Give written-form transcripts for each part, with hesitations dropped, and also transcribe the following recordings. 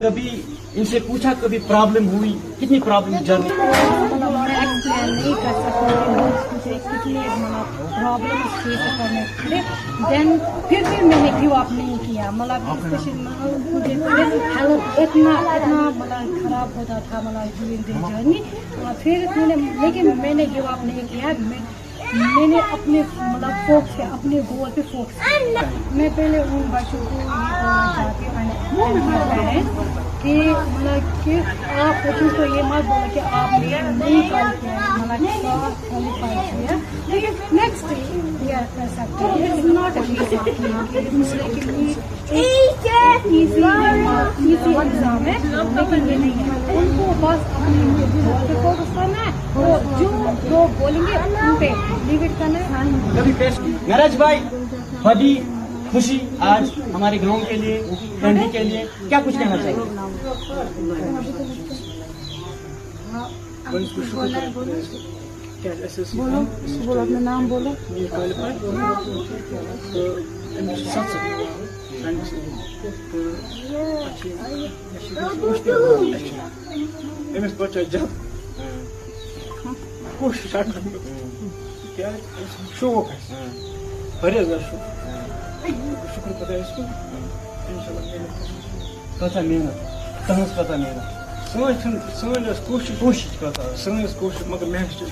कभी इनसे पूछा कभी प्रॉब्लम हुई कितनी प्रॉब्लम जर्नी मैं एक्सप्लेन नहीं कर सकती कितनी प्रॉब्लम फेस करने पड़े देन फिर भी मैंने गिव अप नहीं किया मुझे हेल्थ इतना खराब होता था ड्यूरिंग द जर्नी फिर लेकिन मैंने गिव अप नहीं किया मैंने अपने फोकस पे अपने गोल पे फोकस मैं पहले उन बच्चों को ये बोलना चाहती हूँ कि कि आप बच्चों को ये मत बोलो कि आपने नहीं कॉल किया क्वालिफाई किया लेकिन नेक्स्ट ईयर कर सकते हैं इट्स नॉट ईजी एग्जाम है लेकिन ये नहीं है उनको बस अपने गोल पे फोकस करना है तो जो लोग बोलेंगे उन पे लीव इट करना है। नरज भाई बड़ी खुशी आज हमारे गांव के लिए ठंडी के लिए क्या कुछ कहना चाहिए? बोलो अपना नाम बोलो। शौक है शुक्र पता है इसको कथा मेहनत तहस कथा मेहनत कोशिश कोशिश मगर महसूस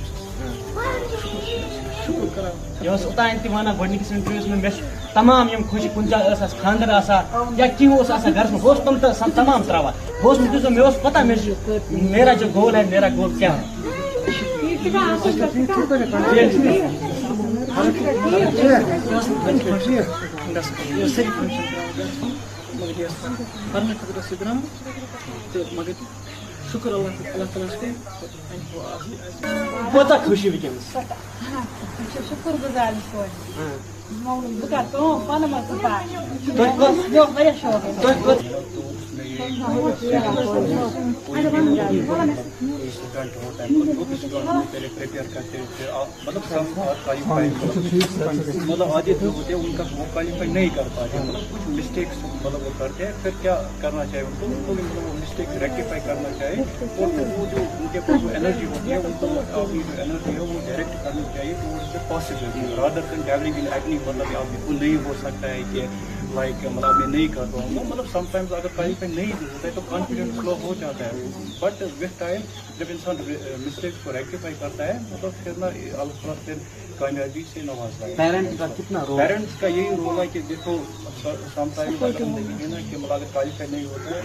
शुक्र करा यह ओतान ति वन गोडनिकस इंटरव्यूस में तमाम यम खुशी कुछ खानदर या क्या घर में तम तमाम त्रावा मे पता मेरा जो गोल है मेरा गोल क्या है शुक्र कोता खुशी वैस शुक्र गुजार प्रिपेयर करते मतलब आधे जो होते हैं उनका वो क्वालिफाई नहीं कर पाते कुछ मिस्टेक्स वो करते हैं फिर क्या करना चाहिए उनको वो मिस्टेक रेक्टिफाई करना चाहिए और वो जो उनके पास जो एनर्जी होती है उनको अपनी जो एनर्जी है वो डायरेक्ट करनी चाहिए तो उससे possible rather than dwelling in acting मतलब आप बिल्कुल नहीं हो सकता है कि लाइक मतलब मैं नहीं कर पाऊंगा मतलब समटाइम्स अगर क्वालिफाई नहीं होता है तो कॉन्फिडेंस स्लो हो जाता है बट विथ टाइम जब इंसान मिस्टेक्स को रेक्टिफाई करता है मतलब फिर ना अल्लाह फिर कामयाबी से नवाजता है। पेरेंट्स का कितना रोल? पेरेंट्स का यही रोल है कि देखो समटाइम्स अगर हम देखेंगे ना कि मतलब अगर क्वालिफाई नहीं होता है